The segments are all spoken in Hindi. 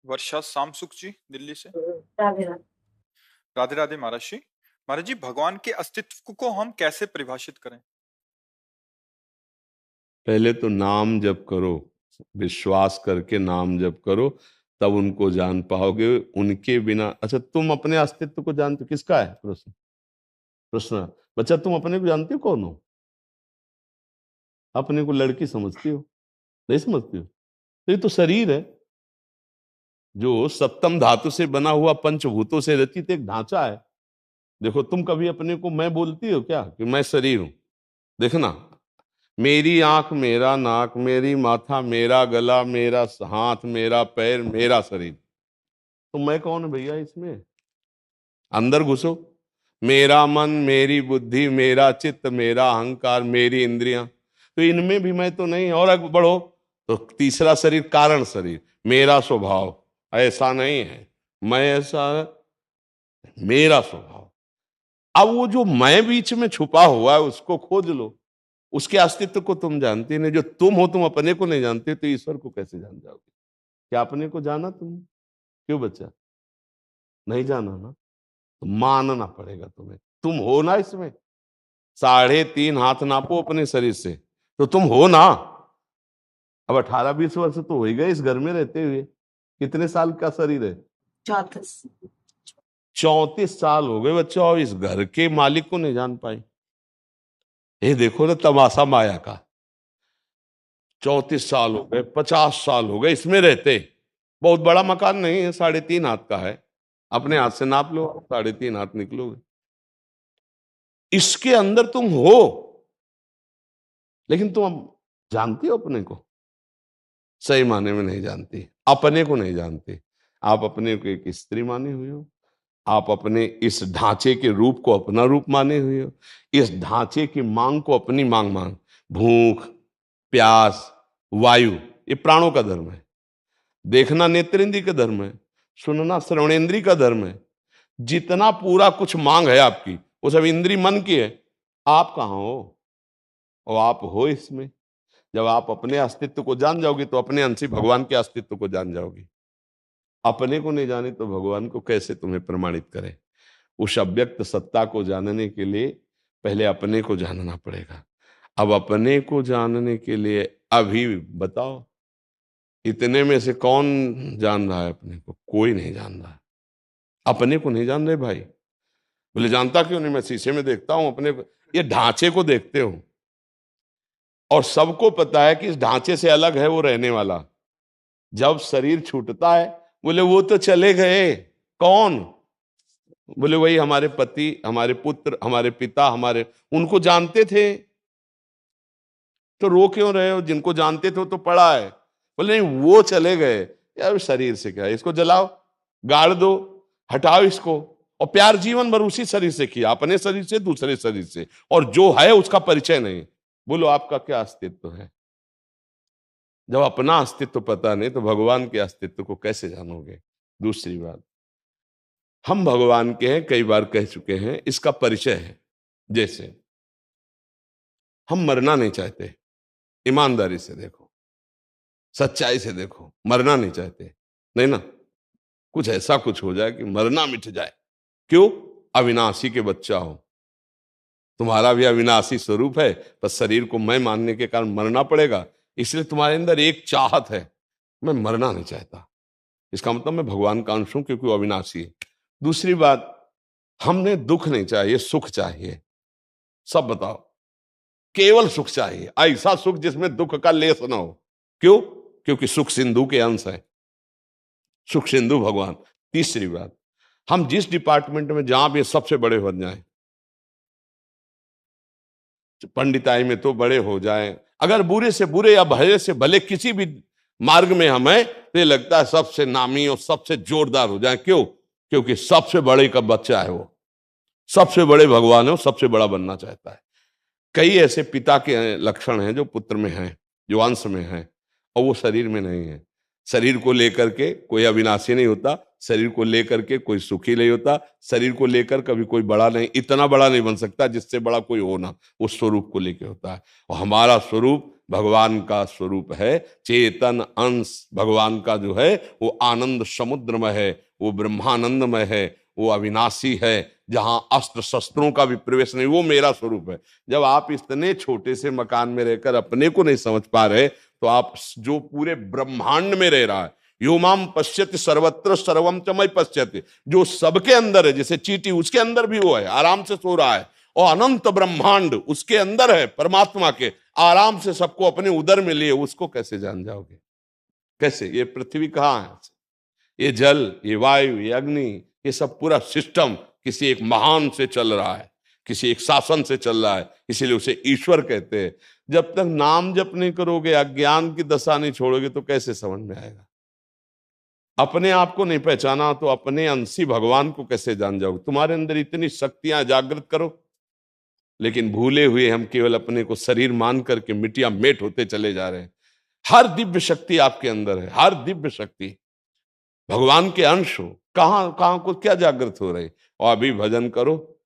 वर्षा सामसुख जी दिल्ली से। राधे राधे। राधे राधे महाराज जी। महाराज जी, भगवान के अस्तित्व को हम कैसे परिभाषित करें? पहले तो नाम जप करो, विश्वास करके नाम जप करो, तब उनको जान पाओगे। उनके बिना अच्छा, तुम अपने अस्तित्व को जानते हो? किसका है प्रश्न? प्रश्न बच्चा, तुम अपने को जानते हो कौन हो? अपने को लड़की समझती हो? नहीं समझती हो? तो ये तो शरीर है, जो सप्तम धातु से बना हुआ पंचभूतों से रचित एक ढांचा है। देखो, तुम कभी अपने को मैं बोलती हो क्या कि मैं शरीर हूं? देखना, मेरी आंख, मेरा नाक, मेरी माथा, मेरा गला, मेरा हाथ, मेरा पैर, मेरा शरीर। तो मैं कौन है भैया इसमें? अंदर घुसो। मेरा मन, मेरी बुद्धि, मेरा चित्त, मेरा अहंकार, मेरी इंद्रियां, तो इनमें भी मैं तो नहीं। और आगे बढ़ो तो तीसरा शरीर, कारण शरीर, मेरा स्वभाव। ऐसा नहीं है मैं ऐसा, मेरा स्वभाव। अब वो जो मैं बीच में छुपा हुआ है उसको खोज लो। उसके अस्तित्व को तुम जानते नहीं। जो तुम हो, तुम अपने को नहीं जानते, तो ईश्वर को कैसे जान जाओगे? क्या अपने को जाना तुम? क्यों बच्चा? नहीं जाना ना, तो मानना पड़ेगा तुम्हें। तुम हो ना इसमें। 3.5 हाथ नापो अपने शरीर से, तो तुम हो ना। अब 18-20 वर्ष तो हो ही गए इस घर में रहते हुए। कितने साल का शरीर है? 34। 34 साल हो गए बच्चों, और इस घर के मालिक को नहीं जान पाए। ये देखो ना तमाशा माया का। 34 साल हो गए, 50 साल हो गए इसमें रहते। बहुत बड़ा मकान नहीं है, 3.5 हाथ का है। अपने हाथ से नाप लो, 3.5 हाथ निकलोगे। इसके अंदर तुम हो, लेकिन तुम जानती हो अपने को? सही माने में नहीं जानती, अपने को नहीं जानती। आप अपने को एक स्त्री माने हुए हो, आप अपने इस ढांचे के रूप को अपना रूप माने हुए हो, इस ढांचे की मांग को अपनी मांग मान। भूख, प्यास, वायु, ये प्राणों का धर्म है। देखना नेत्रेंद्रिय का धर्म है, सुनना श्रवणेंद्रिय का धर्म है। जितना पूरा कुछ मांग है आपकी, वो सब इंद्रिय मन की है। आप कहाँ हो? और आप हो इसमें। जब आप अपने अस्तित्व को जान जाओगे तो अपने अंश ही भगवान के अस्तित्व को जान जाओगे। अपने को नहीं जाने तो भगवान को कैसे तुम्हें प्रमाणित करें? उस अव्यक्त सत्ता को जानने के लिए पहले अपने को जानना पड़ेगा। अब अपने को जानने के लिए अभी बताओ, इतने में से कौन जान रहा है अपने को? कोई नहीं जान रहा है। अपने को नहीं जान रहे भाई। बोले जानता क्यों नहीं? मैं शीशे में देखता हूं अपने को। ये ढांचे को देखते हो, और सबको पता है कि इस ढांचे से अलग है वो रहने वाला। जब शरीर छूटता है, बोले वो तो चले गए। कौन? बोले वही हमारे पति, हमारे पुत्र, हमारे पिता, हमारे, उनको जानते थे। तो रो क्यों रहे हो? जिनको जानते थे वो तो पड़ा है। बोले नहीं, वो चले गए। यार शरीर से क्या है, इसको जलाओ, गाड़ दो, हटाओ इसको। और प्यार जीवन भर उसी शरीर से किया, अपने शरीर से, दूसरे शरीर से, और जो है उसका परिचय नहीं। बोलो आपका क्या अस्तित्व है? जब अपना अस्तित्व पता नहीं तो भगवान के अस्तित्व को कैसे जानोगे? दूसरी बात, हम भगवान के हैं, कई बार कह चुके हैं, इसका परिचय है। जैसे हम मरना नहीं चाहते, ईमानदारी से देखो, सच्चाई से देखो, मरना नहीं चाहते, नहीं ना? कुछ ऐसा कुछ हो जाए कि मरना मिट जाए। क्यों? अविनाशी के बच्चा हो, तुम्हारा भी अविनाशी स्वरूप है, पर शरीर को मैं मानने के कारण मरना पड़ेगा। इसलिए तुम्हारे अंदर एक चाहत है, मैं मरना नहीं चाहता। इसका मतलब मैं भगवान का अंश हूं, क्योंकि वो अविनाशी है। दूसरी बात, हमने दुख नहीं चाहिए, सुख चाहिए। सब बताओ, केवल सुख चाहिए, ऐसा सुख जिसमें दुख का लेस ना हो। क्यों? क्योंकि सुख सिंधु के अंश है, सुख सिंधु भगवान। तीसरी बात, हम जिस डिपार्टमेंट में जहां भी सबसे बड़े हो जाएं, पंडिताई में तो बड़े हो जाएं, अगर बुरे से बुरे या भले से भले किसी भी मार्ग में हमें, तो ये लगता है सबसे नामी और सबसे जोरदार हो जाए। क्यों? क्योंकि सबसे बड़े का बच्चा है वो, सबसे बड़े भगवान है वो, सबसे बड़ा बनना चाहता है। कई ऐसे पिता के लक्षण हैं जो पुत्र में हैं, जो अंश में हैं, और वो शरीर में नहीं है। शरीर को लेकर के कोई अविनाशी नहीं होता, शरीर को लेकर के कोई सुखी नहीं होता, शरीर को लेकर कभी कोई बड़ा नहीं, इतना बड़ा नहीं बन सकता जिससे बड़ा कोई हो ना। वो स्वरूप को लेकर होता है, और हमारा स्वरूप भगवान का स्वरूप है। चेतन अंश भगवान का जो है वो आनंद समुद्रमय है, वो ब्रह्मानंदमय है, वो अविनाशी है, जहां अस्त्र शस्त्रों का भी प्रवेश नहीं, वो मेरा स्वरूप है। जब आप इतने छोटे से मकान में रहकर अपने को नहीं समझ पा रहे, तो आप जो पूरे ब्रह्मांड में रह रहा है, यो माम पश्यति सर्वत्र सर्वम च मयि पश्यति, जो सबके अंदर है, जैसे चींटी उसके अंदर भी वो है, आराम से सो रहा है, और अनंत ब्रह्मांड उसके अंदर है, परमात्मा के आराम से सबको अपने उदर में लिए, उसको कैसे जान जाओगे? कैसे? ये पृथ्वी कहाँ है, ये जल, ये वायु, ये अग्नि, ये सब पूरा सिस्टम किसी एक महान से चल रहा है, किसी एक शासन से चल रहा है, इसीलिए उसे ईश्वर कहते हैं। जब तक नाम जप नहीं करोगे, अज्ञान की दशा नहीं छोड़ोगे, तो कैसे समझ में आएगा? अपने आप को नहीं पहचाना तो अपने अंशी भगवान को कैसे जान जाओगे? तुम्हारे अंदर इतनी शक्तियां जागृत करो, लेकिन भूले हुए हम केवल अपने को शरीर मान करके मिट्टिया मेट होते चले जा रहे हैं। हर दिव्य शक्ति आपके अंदर है, हर दिव्य शक्ति भगवान के अंश हो। कहां कहां को क्या जागृत हो रहे? और अभी भजन करो,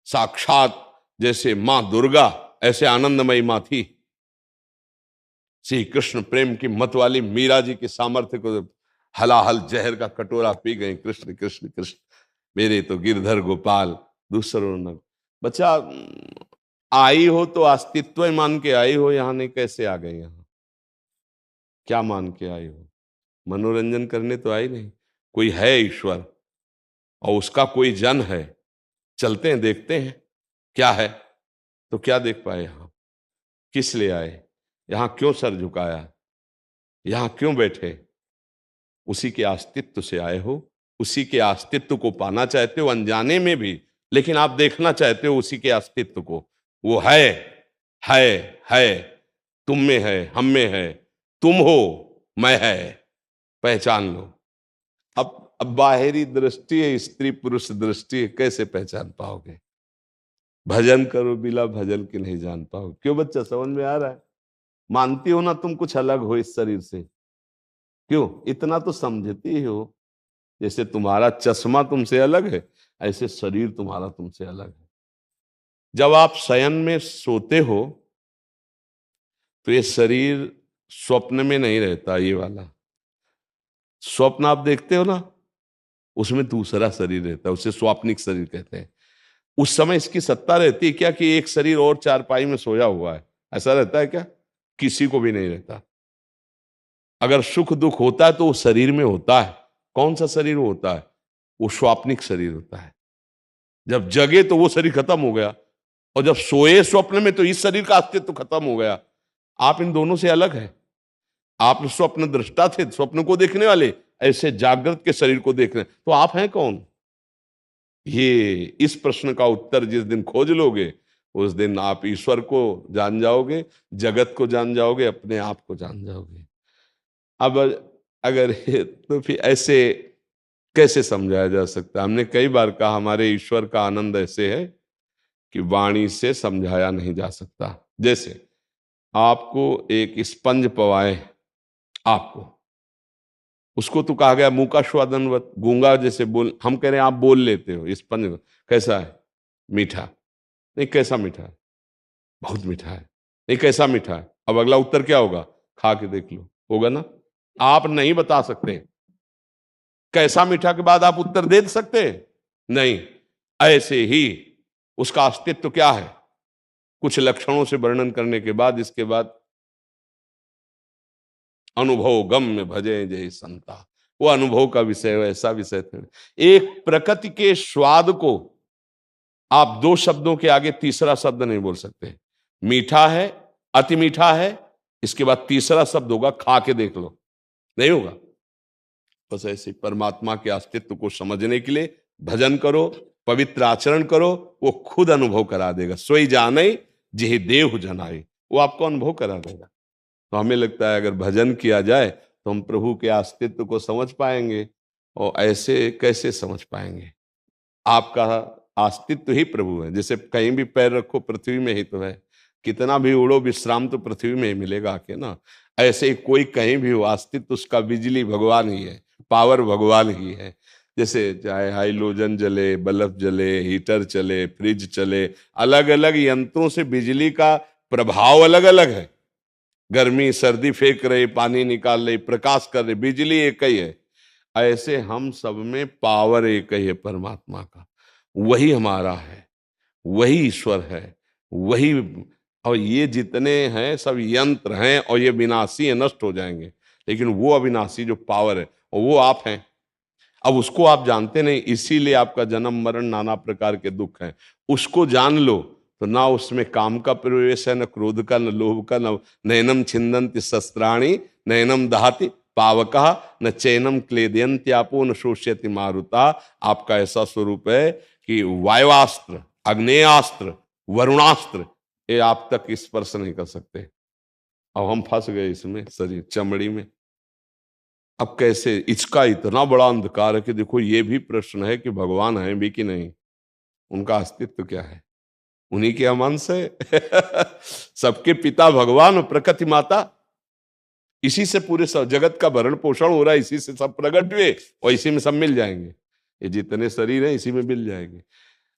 साक्षात जैसे मां दुर्गा ऐसे आनंदमयी मां थी। श्री कृष्ण प्रेम की मत वाली मीरा जी के सामर्थ्य को हलाहल जहर का कटोरा पी गए। कृष्ण कृष्ण कृष्ण मेरे तो गिरधर गोपाल, दूसरों न। बच्चा, आई हो तो अस्तित्व मान के आई हो, यहां नहीं कैसे आ गए? यहां क्या मान के आई हो? मनोरंजन करने तो आई नहीं। कोई है ईश्वर और उसका कोई जन है, चलते हैं देखते हैं क्या है। तो क्या देख पाए? यहां किस लिए आए? यहां क्यों सर झुकाया? यहां क्यों बैठे? उसी के अस्तित्व से आए हो, उसी के अस्तित्व को पाना चाहते हो अनजाने में भी, लेकिन आप देखना चाहते हो उसी के अस्तित्व को। वो है, तुम में है, हम में है, तुम हो, मैं है, पहचान लो। अब बाहरी दृष्टि है, स्त्री पुरुष दृष्टि है, कैसे पहचान पाओगे? भजन करो, बिना भजन के नहीं जान पाओगे। क्यों बच्चा, समझ में आ रहा है? मानती हो ना तुम कुछ अलग हो इस शरीर से? क्यों? इतना तो समझती ही हो, जैसे तुम्हारा चश्मा तुमसे अलग है, ऐसे शरीर तुम्हारा तुमसे अलग है। जब आप शयन में सोते हो तो ये शरीर स्वप्न में नहीं रहता। ये वाला स्वप्न आप देखते हो ना, उसमें दूसरा शरीर रहता है, उसे स्वाप्निक शरीर कहते हैं। उस समय इसकी सत्ता रहती है क्या कि एक शरीर और चारपाई में सोया हुआ है? ऐसा रहता है क्या? किसी को भी नहीं रहता। अगर सुख दुख होता है तो वो शरीर में होता है। कौन सा शरीर होता है? वो स्वाप्निक शरीर होता है। जब जगे तो वो शरीर खत्म हो गया, और जब सोए स्वप्न में तो इस शरीर का अस्तित्व खत्म हो गया। आप इन दोनों से अलग है। आप स्वप्न दृष्टा थे, स्वप्न को देखने वाले, ऐसे जागृत के शरीर को देख रहे हैं, तो आप हैं कौन? ये इस प्रश्न का उत्तर जिस दिन खोज लोगे, उस दिन आप ईश्वर को जान जाओगे, जगत को जान जाओगे, अपने आप को जान जाओगे। अब अगर तो फिर ऐसे कैसे समझाया जा सकता है? हमने कई बार कहा हमारे ईश्वर का आनंद ऐसे है कि वाणी से समझाया नहीं जा सकता। जैसे आपको एक स्पंज पवाए, आपको उसको तो कहा गया मूका स्वादनवत, गूंगा जैसे बोल, हम कह रहे हैं आप बोल लेते हो। स्पंज कैसा है? मीठा। नहीं, कैसा मीठा है? बहुत मीठा है। नहीं, कैसा मीठा है? अब अगला उत्तर क्या होगा? खा के देख लो, होगा ना? आप नहीं बता सकते। कैसा मीठा के बाद आप उत्तर दे सकते? नहीं। ऐसे ही उसका अस्तित्व क्या है, कुछ लक्षणों से वर्णन करने के बाद, इसके बाद अनुभव गम्य भजे जय संता, वो अनुभव का विषय, ऐसा विषय था। एक प्रकृति के स्वाद को आप दो शब्दों के आगे तीसरा शब्द नहीं बोल सकते। मीठा है, अति मीठा है, इसके बाद तीसरा शब्द होगा खा के देख लो, नहीं होगा। बस ऐसे परमात्मा के अस्तित्व को समझने के लिए भजन करो, पवित्र आचरण करो, वो खुद अनुभव करा देगा। सोई जाने जिहि देहु जनाए, वो आपको अनुभव करा देगा। तो हमें लगता है अगर भजन किया जाए तो हम प्रभु के अस्तित्व को समझ पाएंगे, और ऐसे कैसे समझ पाएंगे? आपका अस्तित्व ही प्रभु है। जैसे कहीं भी पैर रखो पृथ्वी में ही तो है, कितना भी उड़ो विश्राम तो पृथ्वी में ही मिलेगा आके ना। ऐसे ही कोई कहीं भी हो, अस्तित्व उसका बिजली भगवान ही है, पावर भगवान ही है। जैसे चाहे हाइलोजन जले, बल्ब जले, हीटर चले, फ्रिज चले, अलग अलग यंत्रों से बिजली का प्रभाव अलग अलग है। गर्मी सर्दी फेंक रहे, पानी निकाल रहे, प्रकाश कर रहे, बिजली एक ही है। ऐसे हम सब में पावर एक ही है परमात्मा का, वही हमारा है, वही ईश्वर है, वही। और ये जितने हैं सब यंत्र हैं और ये विनाशी है, नष्ट हो जाएंगे। लेकिन वो अविनाशी जो पावर है और वो आप हैं। अब उसको आप जानते नहीं, इसीलिए आपका जन्म मरण नाना प्रकार के दुख हैं। उसको जान लो तो ना उसमें काम का प्रवेश है, न क्रोध का, न लोभ का, न नैनम छिन्दन्ति शस्त्राणि, नैनम दहाति पावकः, न चैनम क्लेदयन्त्यापो, न शोष्यति मारुता। आपका ऐसा स्वरूप है कि वायुवास्त्र, अग्नेयास्त्र, वरुणास्त्र ये आप तक स्पर्श नहीं कर सकते। अब हम फंस गए इसमें, शरीर चमड़ी में। अब कैसे, इसका इतना बड़ा अंधकार है कि देखो ये भी प्रश्न है कि भगवान है भी कि नहीं, उनका अस्तित्व क्या है, उन्हीं के हम अंश है। सबके पिता भगवान और प्रकृति माता, इसी से पूरे जगत का भरण पोषण हो रहा है, इसी से सब प्रकट हुए और इसी में सब मिल जाएंगे। ये जितने शरीर हैं इसी में मिल जाएंगे।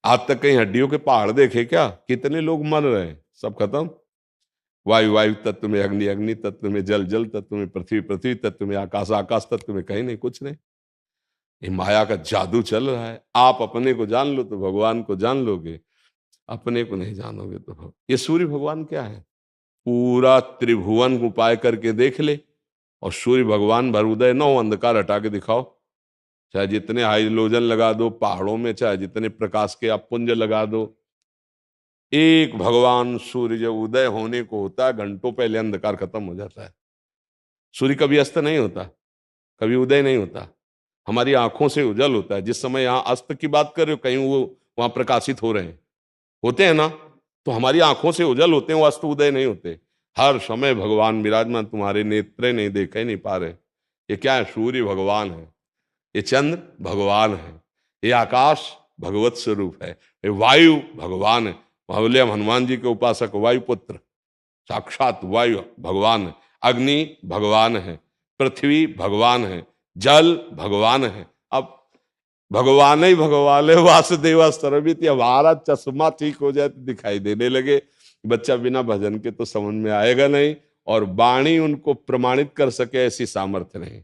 आज तक कहीं हड्डियों के पहाड़ देखे क्या? कितने लोग मर रहे हैं, सब खत्म। वायु वायु तत्व में, अग्नि अग्नि तत्व में, जल जल तत्व में, पृथ्वी पृथ्वी तत्व में, आकाश आकाश तत्व में, कहीं नहीं, कुछ नहीं। ये माया का जादू चल रहा है। आप अपने को जान लो तो भगवान को जान लोगे, अपने को नहीं जानोगे तो ये सूर्य भगवान क्या है? पूरा त्रिभुवन उपाय करके देख ले और सूर्य भगवान भर उदय न हो, अंधकार हटा के दिखाओ। चाहे जितने हाइड्रोजन लगा दो पहाड़ों में, चाहे जितने प्रकाश के आप पुंज लगा दो, एक भगवान सूर्य जब उदय होने को होता है घंटों पहले अंधकार खत्म हो जाता है। सूर्य कभी अस्त नहीं होता, कभी उदय नहीं होता, हमारी आंखों से उजल होता है। जिस समय यहाँ अस्त की बात कर रहे हो, कहीं वो वहां प्रकाशित हो रहे हैं, होते हैं ना, तो हमारी आंखों से उजल होते हैं, वो अस्त उदय नहीं होते। हर समय भगवान विराजमान, तुम्हारे नेत्र नहीं देख ही नहीं पा रहे। ये क्या है? सूर्य भगवान है, ये चंद्र भगवान है, ये आकाश भगवत स्वरूप है, ये वायु भगवान है। बोले हम हनुमान जी के उपासक वायुपुत्र, साक्षात वायु भगवान है। अग्नि भगवान है, पृथ्वी भगवान है, जल भगवान है। अब भगवान ही भगवान है, वासुदेवा सर्वमिति। हमारा चश्मा ठीक हो जाए तो दिखाई देने लगे। बच्चा बिना भजन के तो समझ में आएगा नहीं, और वाणी उनको प्रमाणित कर सके ऐसी सामर्थ्य नहीं।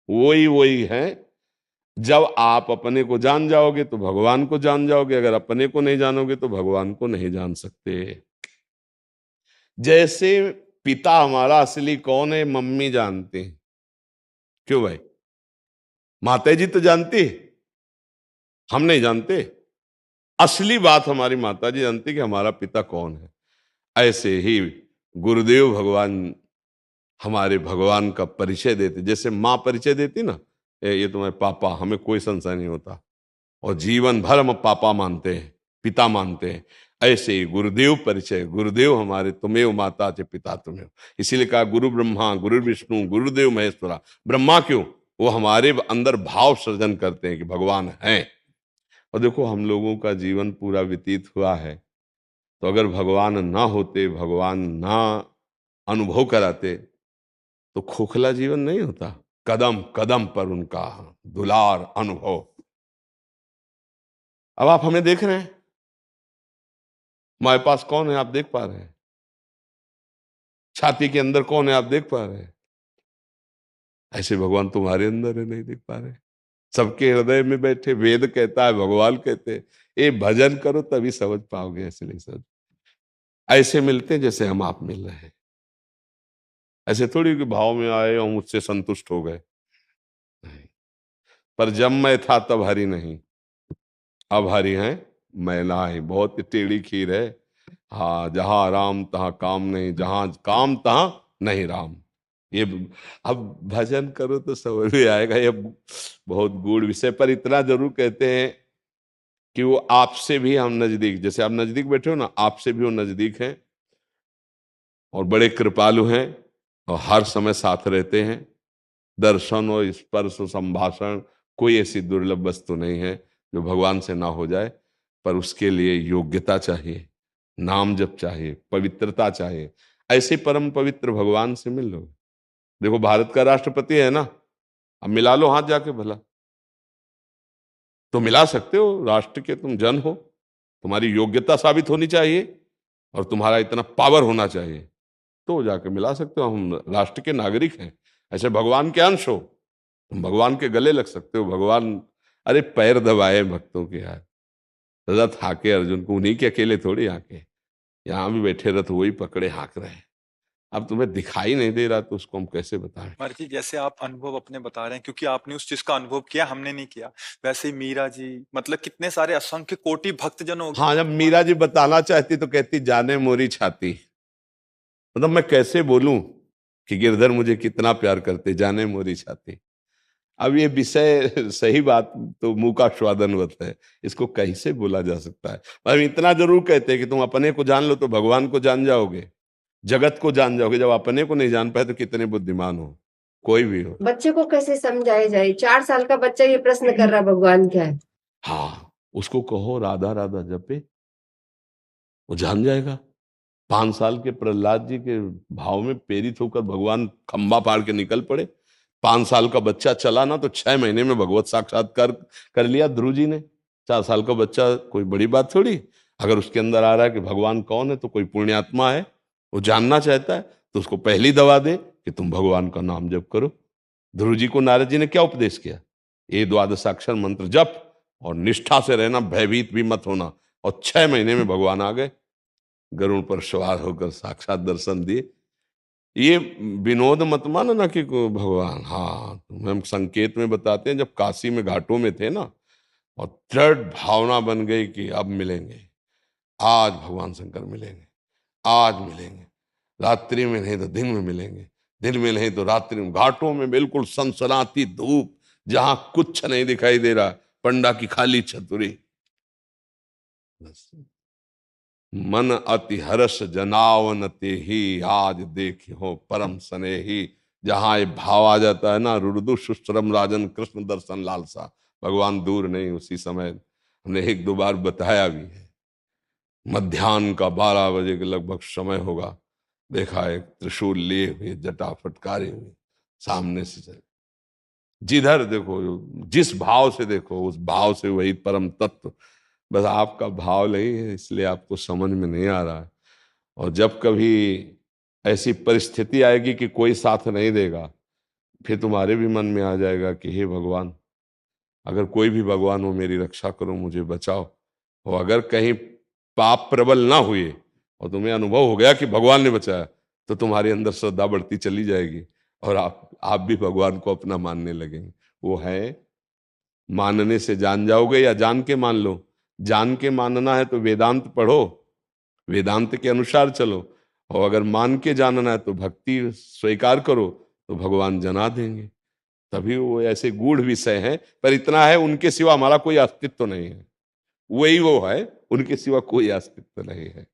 वही वही है। जब आप अपने को जान जाओगे तो भगवान को जान जाओगे, अगर अपने को नहीं जानोगे तो भगवान को नहीं जान सकते। जैसे पिता हमारा असली कौन है, मम्मी जानते हैं। क्यों भाई? माता जी तो जानती, हम नहीं जानते। असली बात हमारी माता जी जानती कि हमारा पिता कौन है। ऐसे ही गुरुदेव भगवान हमारे भगवान का परिचय देते। जैसे माँ परिचय देती ना, ये तुम्हारे पापा, हमें कोई संशय नहीं होता, और जीवन भर हम पापा मानते हैं, पिता मानते हैं। ऐसे ही गुरुदेव परिचय, गुरुदेव हमारे तुमेव माता च पिता तुमेव। इसीलिए कहा गुरु ब्रह्मा गुरु विष्णु गुरुदेव महेश्वरा। ब्रह्मा क्यों? वो हमारे अंदर भाव सृजन करते हैं कि भगवान है। और देखो हम लोगों का जीवन पूरा व्यतीत हुआ है, तो अगर भगवान ना होते, भगवान ना अनुभव कराते, तो खोखला जीवन नहीं होता। कदम कदम पर उनका दुलार अनुभव। अब आप हमें देख रहे हैं, हमारे पास कौन है आप देख पा रहे हैं, छाती के अंदर कौन है आप देख पा रहे हैं। ऐसे भगवान तुम्हारे अंदर है, नहीं देख पा रहे। सबके हृदय में बैठे, वेद कहता है, भगवान कहते हैं। ये भजन करो तभी समझ पाओगे, ऐसे नहीं समझ। ऐसे मिलते हैं जैसे हम आप मिल रहे हैं। ऐसे थोड़ी कि भाव में आए और मुझसे संतुष्ट हो गए, नहीं। पर जब मैं था तब हरि नहीं, अब हरि हैं मैं नाही। बहुत टेढ़ी खीर है। हाँ, जहां राम तहां काम नहीं, जहां काम तहां नहीं राम। ये अब भजन करो तो समझ में आएगा। ये बहुत गूढ़ विषय, पर इतना जरूर कहते हैं कि वो आपसे भी हम नजदीक, जैसे आप नजदीक बैठे हो ना, आपसे भी वो नजदीक हैं और बड़े कृपालु हैं और हर समय साथ रहते हैं। दर्शन और स्पर्श और संभाषण कोई ऐसी दुर्लभ वस्तु नहीं है जो भगवान से ना हो जाए। पर उसके लिए योग्यता चाहिए, नाम जप चाहिए, पवित्रता चाहिए। ऐसे परम पवित्र भगवान से मिल लो। देखो भारत का राष्ट्रपति है ना, अब मिला लो हाथ जाके भला। तो मिला सकते हो, राष्ट्र के तुम जन हो, तुम्हारी योग्यता साबित होनी चाहिए। और तुम्हारा इतना पावर होना चाहिए, तो जाके मिला सकते हो। हम राष्ट्र के नागरिक हैं, ऐसे भगवान के अंश हो, तुम भगवान के गले लग सकते हो। भगवान, अरे पैर दबाए भक्तों के यार, रथ हाके अर्जुन को, उन्हीं के अकेले थोड़ी हाके, यहाँ भी बैठे रथ वही पकड़े हाँक रहे हैं। अब तुम्हें दिखाई नहीं दे रहा तो उसको हम कैसे बताएं। महाराज जी, जैसे आप अनुभव अपने बता रहे हैं, क्योंकि आपने उस चीज का अनुभव किया, हमने नहीं किया, वैसे ही मीरा जी, मतलब कितने सारे असंख्य कोटि भक्तजन हो हाँ, जब मीरा जी बताना चाहती तो कहती जाने मोरी छाती, मतलब मैं कैसे बोलूं कि गिरधर मुझे कितना प्यार करते, जाने मोरी छाती। अब ये विषय सही बात तो मुंह का स्वादनवत है, इसको कैसे बोला जा सकता है। पर इतना जरूर कहते हैं कि तुम अपने को जान लो तो भगवान को जान जाओगे, जगत को जान जाओगे। जब अपने को नहीं जान पाए तो कितने बुद्धिमान हो, कोई भी हो। बच्चे को कैसे समझाया जाए? 4 साल का बच्चा ये प्रश्न कर रहा, भगवान क्या है? हाँ, उसको कहो राधा राधा जपे, वो जान जाएगा। 5 साल के प्रहलाद जी के भाव में प्रेरित होकर भगवान खंबा पाड़ के निकल पड़े। 5 साल का बच्चा चला ना तो 6 महीने में भगवत साक्षात्कार कर लिया ध्रुव जी ने। 4 साल का बच्चा कोई बड़ी बात थोड़ी। अगर उसके अंदर आ रहा है कि भगवान कौन है, तो कोई पुण्यात्मा है, वो जानना चाहता है, तो उसको पहली दवा दे कि तुम भगवान का नाम जप करो। ध्रुव जी को नारद जी ने क्या उपदेश किया? ये द्वादशाक्षर मंत्र जप और निष्ठा से रहना, भयभीत भी मत होना। और 6 महीने में भगवान आ गए, गरुड़ पर सवार होकर साक्षात दर्शन दिए। ये विनोद मत मानो ना कि भगवान, हाँ तुम्हें हम संकेत में बताते हैं। जब काशी में घाटों में थे ना, और दृढ़ भावना बन गई कि अब मिलेंगे, आज भगवान शंकर मिलेंगे, आज मिलेंगे, रात्रि में नहीं तो दिन में मिलेंगे, दिन में नहीं तो रात्रि में। घाटों में बिल्कुल सनसनाती धूप, जहां कुछ नहीं दिखाई दे रहा, पंडा की खाली छतरी, बस मन अति हर्ष जनावन ते ही, आज देखियो परम सने ही। जहां ये भाव आ जाता है ना, रुदु सुश्रम राजन कृष्ण दर्शन लालसा, भगवान दूर नहीं, उसी समय। हमने 1-2 बार बताया भी है। मध्याह्न का 12 बजे के लगभग समय होगा, देखा एक त्रिशूल लिए हुए, जटा फटकारे हुए सामने से चले। जिधर देखो, जिस भाव से देखो, उस भाव से वही परम तत्व। बस आपका भाव नहीं है, इसलिए आपको समझ में नहीं आ रहा है। और जब कभी ऐसी परिस्थिति आएगी कि कोई साथ नहीं देगा, फिर तुम्हारे भी मन में आ जाएगा कि हे भगवान, अगर कोई भी भगवान हो, मेरी रक्षा करो, मुझे बचाओ। और अगर कहीं पाप प्रबल ना हुए और तुम्हें अनुभव हो गया कि भगवान ने बचाया, तो तुम्हारे अंदर श्रद्धा बढ़ती चली जाएगी और आप भी भगवान को अपना मानने लगेंगे। वो है, मानने से जान जाओगे या जान के मान लो। जान के मानना है तो वेदांत पढ़ो, वेदांत के अनुसार चलो। और अगर मान के जानना है तो भक्ति स्वीकार करो, तो भगवान जना देंगे। तभी वो ऐसे गूढ़ विषय हैं, पर इतना है, उनके सिवा हमारा कोई अस्तित्व नहीं है। वही वो है, उनके सिवा कोई अस्तित्व नहीं है।